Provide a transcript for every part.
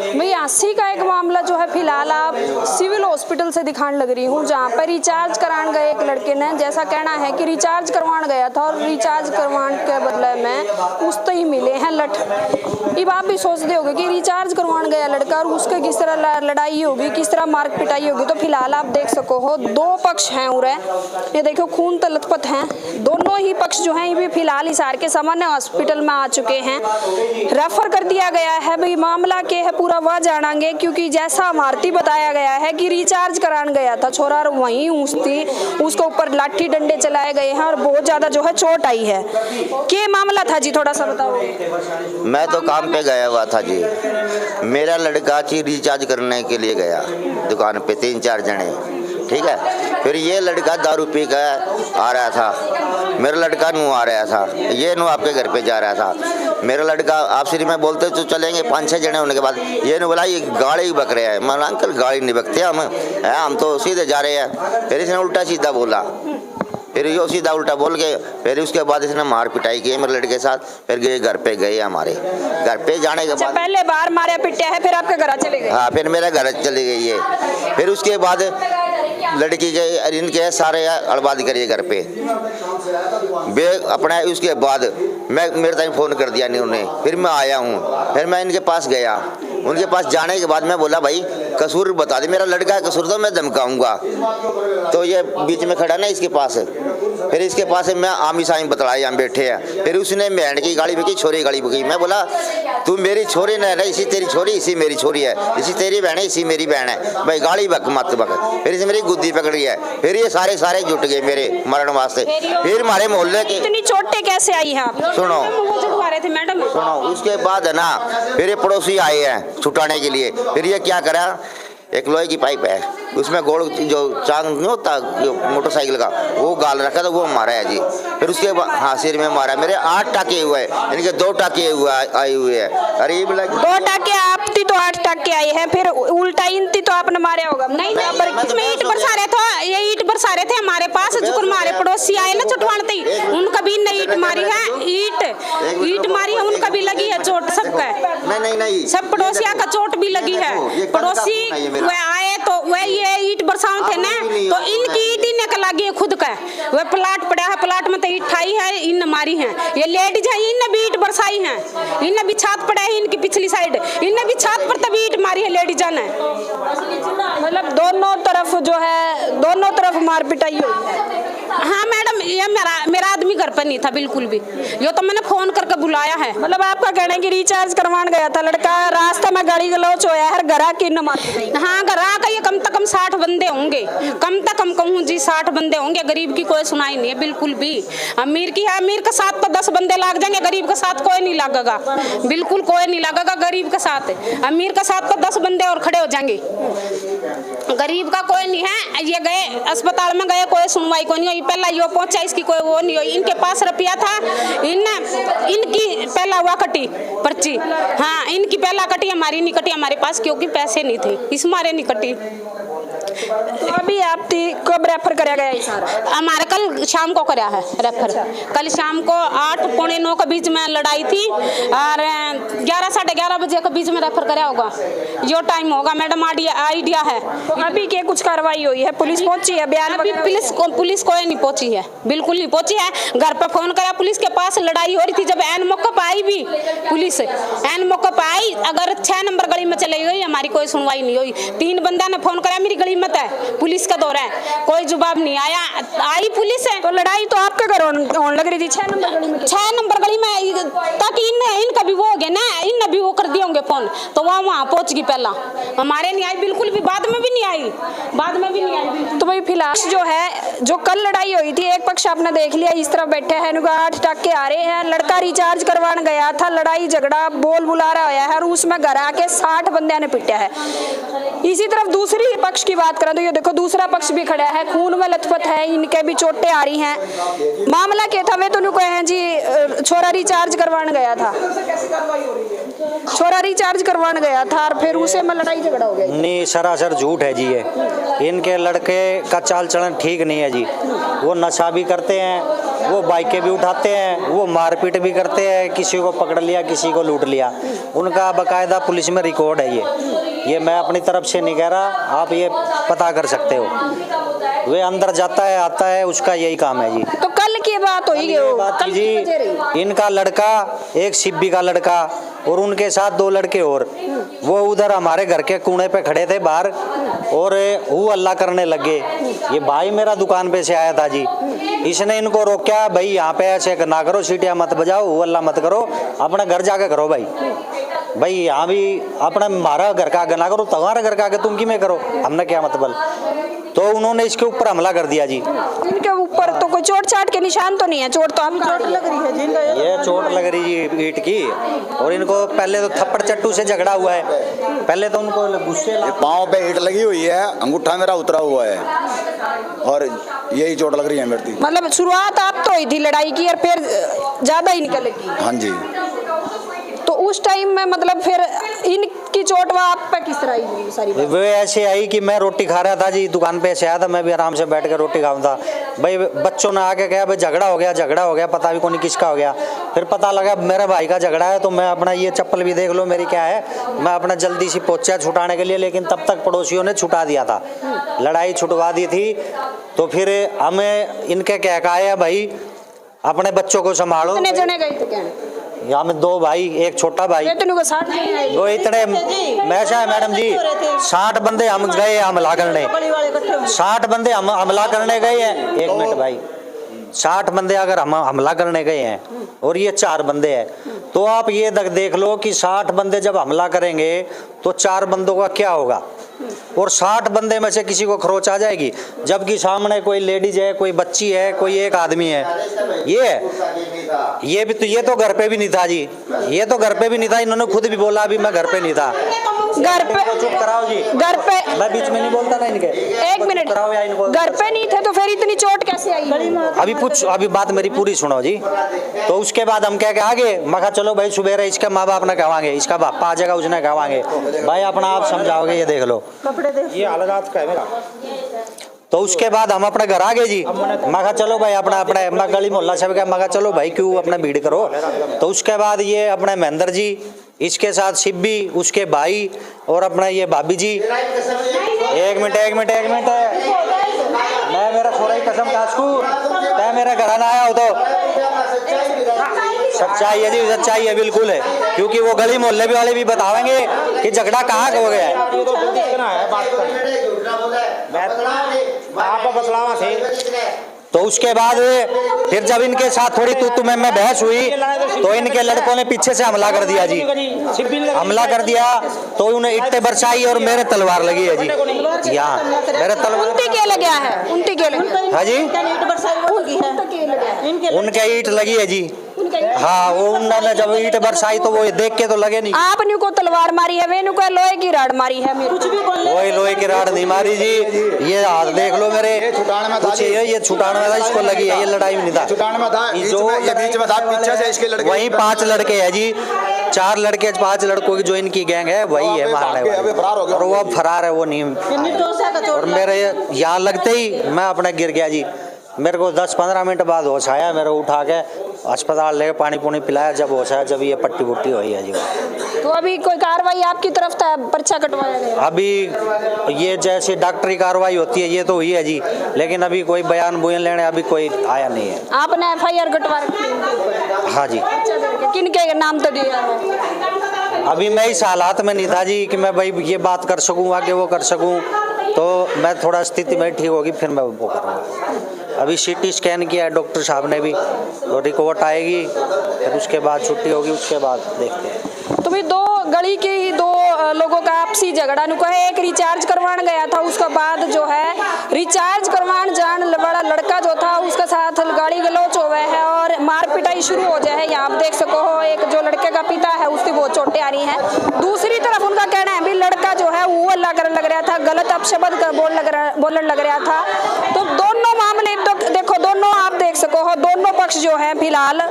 मैं 80 का एक मामला जो है फिलहाल आप सिविल हॉस्पिटल से दिखाने लग रही हूँ, जहाँ पर रिचार्ज कराने गए एक लड़के ने जैसा कहना है कि रिचार्ज करवाने गया था और रिचार्ज करवाने के बदले में उससे ही मिले हैं लठ। अब आप भी सोचते होगे कि रिचार्ज करवाने गया लड़का और उसके किस तरह लड़ाई होगी, किस तरह मार पिटाई होगी। तो फिलहाल आप देख सको हो दो पक्ष हैं उरे, ये देखो खून तलतपत हैं। दोनों ही पक्ष जो हैं ये भी फिलहाल हिसार के सामान्य हॉस्पिटल में आ चुके हैं, रेफर कर दिया गया है। भाई मामला क्या है पूरा वह जानेंगे, क्योंकि जैसा अमारती बताया गया है कि रिचार्ज कराने गया था छोरा और वहीं उसकी उसके ऊपर लाठी डंडे चलाए गए हैं और बहुत ज्यादा जो है चोट आई है। क्या मामला था जी, थोड़ा सा बताओ। मैं तो काम पे गया हुआ था जी, मेरा लड़का जी रिचार्ज करने के लिए गया दुकान पे, 3-4 जने, ठीक है। फिर ये लड़का दारू पी कर आ रहा था, मेरा लड़का नू आ रहा था, ये नू आपके घर पे जा रहा था। मेरा लड़का आपसी में बोलते तो चलेंगे 5-6 जने होने के बाद ये नू बोला ये गाड़ी बक रहा है। मैं अंकल गाड़ी नहीं बकते हम तो सीधे जा रहे हैं। फिर इसने उल्टा सीधा बोला, फिर यो सीधा उल्टा बोल के फिर उसके बाद इसने मार पिटाई की मेरे लड़के के साथ। फिर गए घर पे गए, हमारे घर पे जाने के बाद पहले बार मारे पिटे है, फिर आपके घर चले गए। हाँ, फिर मेरा घर चली गई है। फिर उसके बाद लड़की के इनके सारे अड़बाद करिए घर पे बे अपना। उसके बाद मैं मेरे तक फ़ोन कर दिया नहीं उन्हें। फिर मैं आया हूँ, फिर मैं इनके पास गया। उनके पास जाने के बाद मैं बोला भाई कसूर बता दे, मेरा लड़का है कसूर तो मैं धमकाऊंगा। तो ये बीच में खड़ा ना इसके पास, फिर इसके पास मैं आमी सामी बतलाए हम बैठे हैं। फिर उसने बहन की गाड़ी बकी, छोरी गाड़ी बकी। मैं बोला तू मेरी छोरी न है, इसी तेरी छोरी इसी मेरी छोरी है, इसी तेरी बहन है इसी मेरी बहन है, भाई गाड़ी बक मत बक। फिर इसे मेरी गुद्दी पकड़ी है। फिर ये सारे जुट गए मेरे मरण वास्ते। फिर हमारे मोहल्ले के इतनी चोटें कैसे आई हैं? सुनो रहे थे मैडम, सुनो उसके बाद है ना, फिर ये पड़ोसी आए हैं छुटाने के लिए। फिर ये क्या करा, एक लोहे की पाइप है उसमें गोल जो चांग नहीं होता मोटरसाइकिल का, वो गाल रखा था, वो मारा है जी। फिर उसके बाद हाँ सिर में मारा। मेरे 8 टाके हुए, इनके 2 टाके आए हुए हैं। अरे 2 टाके आपती तो 8 टाके आई है, फिर उल्टा इनती तो आपने मारे होगा। नहीं इसमें ईंट बरसा रहे थे, ये ईंट बरसा रहे थे हमारे पास, जो हमारे पड़ोसी आए ना छुटवाने, उनका भी ईंट मारी है, ईंट मारी है, उनका भी लगी है चोट सबका। नहीं सब पड़ोसिया का चोट भी लगी है। पड़ोसी वह आए तो वह ये ईंट बरसाव थे ना, तो इनकी ईंट इन्हें का लगी है खुद का। वह प्लाट पड़ा है, प्लाट में तो ईंट ठाई है, इन मारी है। ये लेडीज है, इनने भी ईंट बरसाई है, इनने भी छत पड़ा है इनकी पिछली साइड, इनने भी छत पर तभी ईंट मारी है लेडीजा ने। मतलब दोनों तरफ जो है, दोनों तरफ मार पिटाई हुई है। हाँ मैडम, ये मेरा आदमी घर पर नहीं था बिल्कुल भी, यो तो मैंने फोन करके बुलाया है। मतलब आपका कहना है कि रिचार्ज करवाने गया था लड़का, रास्ते में गाड़ी गलौच होया है, घरा की न मार। हाँ घरा का ये कम से कम 60 बंदे होंगे, कम से कम कहूँ जी 60 बंदे होंगे। गरीब की कोई सुनाई नहीं है बिल्कुल भी। अमीर की है, अमीर के साथ तो 10 बंदे लाग जाएंगे, गरीब के साथ कोई नहीं लगेगा, बिल्कुल कोई नहीं लगेगा गरीब के साथ। अमीर के साथ तो 10 बंदे और खड़े हो जाएंगे, गरीब का कोई नहीं है। ये गए अस्पताल में गए, कोई सुनवाई कोई नहीं हुई। पहला यो पहुंचा, इसकी कोई वो नहीं हुई। इनके पास रुपया था, इनकी पहला हुआ कटी पर्ची। हाँ इनकी पहला कटी, हमारी नहीं कटी हमारे पास, क्योंकि पैसे नहीं थे, इस मारे नहीं कटी। तो अभी आप कब रेफर कराया गया? हमारे कल शाम को कराया है रेफर। कल शाम को 8 पौने 9 के बीच में लड़ाई थी और 11 साढ़े 11 बजे के बीच में रेफर कराया होगा, जो टाइम होगा मैडम आइडिया है। तो अभी क्या कुछ कार्रवाई हुई है? पुलिस पहुंची है? बयान अभी पुलिस कोई नहीं पहुंची है, बिल्कुल नहीं पहुंची है। घर पर फोन करा पुलिस के पास, लड़ाई हो रही थी जब एन मौके पर आई भी पुलिस, एन मौके पर आई। अगर 6 नंबर गली में चली गई, हमारी कोई सुनवाई नहीं हुई। 3 बंदा ने फोन करा, मेरी गली में है, पुलिस का दौरा है, कोई जवाब नहीं आया। आई पुलिस है तो लड़ाई तो आपके घर होने लग रही थी 6 नंबर गली में। 6 नंबर गली में, ताकि इनका भी वो हो गया ना, इन भी वो कर दिए होंगे फोन, तो वहाँ पहुंच गई। पहला हमारे नहीं आई बिल्कुल भी, बाद में भी नहीं आई, बाद में भी नहीं आई। तो भाई फिलहाल जो है, जो कल लड़ाई हुई थी, एक पक्ष आपने देख लिया, इस तरफ बैठे हैं, 8 टाके आ रहे हैं। लड़का रिचार्ज करवाने गया था, लड़ाई झगड़ा बोल बुलारा होया है और उसमें घर आके 60 बंदे ने पिटा है। इसी तरफ दूसरी पक्ष की बात करें तो ये देखो दूसरा पक्ष भी खड़ा है, खून में लथपथ है, इनके भी चोटें आ रही हैं। मामला क्या था? वे तो नहीं कहे हैं जी छोरा रिचार्ज करवाने गया था, छोरा रिचार्ज करवाने गया था और फिर उसे में लड़ाई झगड़ा हो गया। नहीं, सरासर झूठ है जी ये। इनके लड़के का चाल चलन ठीक नहीं है जी, वो नशा भी करते हैं वो बाइकें भी उठाते हैं, वो मारपीट भी करते हैं, किसी को पकड़ लिया, किसी को लूट लिया। उनका बाकायदा पुलिस में रिकॉर्ड है ये मैं अपनी तरफ से नहीं कह रहा, आप ये पता कर सकते हो। वे अंदर जाता है आता है, उसका यही काम है जी। तो कल की बात हुई बात जी, इनका लड़का, एक सिब्बी का लड़का और उनके साथ 2 लड़के और, वो उधर हमारे घर के कोने पे खड़े थे बाहर और वो अल्लाह करने लगे। ये भाई मेरा दुकान पे से आया था जी, इसने इनको रोका, भाई यहाँ पे ऐसे ना करो, सीटियाँ मत बजाओ, वो अल्लाह मत करो, अपना घर जाके करो भाई यहाँ भी अपना हमारा घर का आगे ना करो, तुम्हारे घर का आगे तुम की में करो, हमने क्या मतलब। तो उन्होंने इसके ऊपर हमला कर दिया जी। इनके ऊपर तो कोई चोट चाट के निशान तो नहीं है? चोट तो हम चोट लग रही है जी, ये चोट लग रही जी ईंट की, और इनको पहले तो थप्पड़ चट्टू से झगड़ा हुआ है, पहले तो उनको गुस्से पाँव पे ईंट लगी हुई है, अंगूठा मेरा उतरा हुआ है और यही चोट लग रही है मेरी। मतलब शुरुआत आप तो हुई थी लड़ाई की और फिर ज्यादा ही निकलेगी? हाँ जी। तो उस टाइम में मतलब फिर इनकी चोट वहाँ आप पे किस तरह आई सारी बात? वे ऐसे आई कि मैं रोटी खा रहा था जी, दुकान पे से आया था, मैं भी आराम से बैठ कर रोटी खाऊं था, भाई बच्चों ने आके कहा भाई झगड़ा हो गया, पता भी कौन किसका हो गया। फिर पता लगा मेरे भाई का झगड़ा है, तो मैं अपना ये चप्पल भी देख लो मेरी क्या है, मैं अपना जल्दी से पहुंचा छुटाने के लिए, लेकिन तब तक पड़ोसियों ने छुटा दिया था, लड़ाई छुटवा दी थी। तो फिर हमें इनके क्या कहा है भाई अपने बच्चों को संभालो। कितने जने गए थे क्या? यहाँ में 2 भाई, एक छोटा भाई, वो इतने मैसा है मैडम जी, 60 बंदे हम गए हमला करने, 60 बंदे हम हमला करने गए हैं। 1 मिनट भाई, 60 बंदे अगर हम हमला करने गए हैं और ये 4 बंदे हैं, तो आप ये देख लो कि 60 बंदे जब हमला करेंगे तो 4 बंदों का क्या होगा, और 60 बंदे में से किसी को खरोच आ जाएगी, जबकि सामने कोई लेडीज है, कोई बच्ची है, कोई एक आदमी है। ये भी तो, ये तो घर पे भी नहीं था जी, ये तो घर पे भी नहीं था, इन्होंने खुद भी बोला अभी मैं घर पे नहीं था। घर पे चुप कराओ जी, घर पे मैं बीच में नहीं बोलता ना इनके। 1 मिनट, घर पे नहीं थे तो फिर इतनी चोट कैसे आई? अभी बात मेरी पूरी सुनो जी। तो उसके बाद हम क्या आगे मैं कहा चलो भाई सुबह इसके माँ बाप ने कहवाएंगे, इसका बापा आ जाएगा उसने कहवाएंगे, भाई अपना आप समझाओगे, ये देख लो ये हालात का है मेरा। तो उसके बाद हम अपने घर आ गए जी, मैं कहा चलो भाई अपना मैं गली मोहल्ला सब क्या, मैं कहा चलो भाई क्यों अपना भीड़ करो। तो उसके बाद ये अपने महेंद्र जी, इसके साथ शिब्बी, उसके भाई और अपना ये भाभी जी। एक मिनट मैं मेरा थोड़ा ही कसम कासकू, मैं मेरा घर ना आया हो तो सच्चाई है जी, सच्चाई है बिल्कुल है, क्योंकि वो गली मोहल्ले भी वाले भी बताएंगे कि झगड़ा कहाँ हो गया है। तो उसके बाद फिर जब इनके साथ थोड़ी तू मैं बहस हुई तो इनके लड़कों ने पीछे से हमला कर दिया जी, हमला कर दिया। तो उन्हें ईंटें बरसाई और मेरे तलवार लगी है जी, यहाँ मेरे तलवार के लग गया है, उनके के लग हाँ जी, उनके ईंट लगी है जी। हाँ वो उन्होंने जब ईंट बरसाई तो वो देख के तो लगे नहीं। आपने को तलवार मारी है, मैंने को लोहे की राड मारी है, कुछ भी वही लोहे की राड नहीं मारी जी, ये हाथ देख लो मेरे, ये छुटाने में था, इसको लगी है, ये लड़ाई में नहीं था, छुटाने में था, जो ये बीच में था, पीछे से इसके लड़के, वही 5 लड़के हैं जी, 4 लड़के 5 लड़कों की जो इनकी गैंग है वही है मारने वाले, और वो अब फरार है, वो नहीं। और मेरे यहाँ लगते ही मैं अपने गिर गया जी, मेरे को 10-15 मिनट बाद होश आया, मेरे उठा के अस्पताल लेके पानी पुनी पिलाया, जब होश आया जब ये पट्टी पुट्टी हुई है जी। तो अभी कोई कार्रवाई आपकी तरफ था, पर्चा कटवाया गया? अभी ये जैसे डॉक्टरी कार्रवाई होती है ये तो हुई है जी, लेकिन अभी कोई बयान बुयान लेने अभी कोई आया नहीं है। आपने FIR कटवा रखी? हाँ जी। किन के नाम तो दिया है? अभी मैं इस हालात में नहीं था जी कि मैं भाई ये बात कर सकूँ, आगे वो कर सकूँ, तो मैं थोड़ा स्थिति में ठीक होगी फिर मैं वो करूँगा। अभी CT स्कैन किया है डॉक्टर साहब ने भी, तो रिपोर्ट आएगी, फिर उसके बाद छुट्टी होगी, उसके बाद देखते हैं। तो भी 2 गली के 2 लोगों का आपसी झगड़ा नुका है, एक रिचार्ज करवाने गया था, उसके बाद जो है रिचार्ज करवाने जान बड़ा लड़का जो था उसके साथ गाड़ी गलौच हो गए है और मार पिटाई शुरू हो जाए है। यहाँ आप देख सको हो, एक जो लड़के का पिता है उसकी बहुत चोटें आ रही हैं। दूसरी तरफ उनका कहना है भी लड़का जो है वो अल्लाह करने लग रहा था, गलत अपशब्द बोलने लग रहा था। तो दोनों मामले देखो, दोनों आप देख सको हो दोनों पक्ष जो है फिलहाल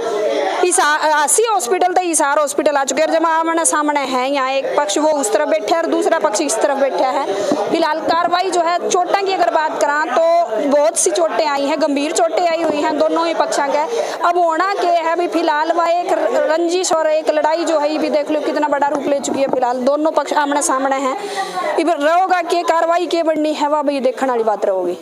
आसी हॉस्पिटल तो हिसार हॉस्पिटल आ चुके हैं। जब आमने सामने है, यहाँ एक पक्ष वो उस तरफ बैठा है और दूसरा पक्ष इस तरफ बैठा है। फिलहाल कार्रवाई जो है चोटें की अगर बात करा तो बहुत सी चोटें आई हैं, गंभीर चोटें आई हुई हैं दोनों ही पक्षों के। अब होना क्या है अभी फिलहाल वह एक रंजिश और एक लड़ाई जो है ये भी देख लो कितना बड़ा रूप ले चुकी है। फिलहाल दोनों पक्ष आमने सामने हैं। इधर रहोगा कि कार्रवाई के बढ़नी है वह भी देखने वाली बात रहोगी।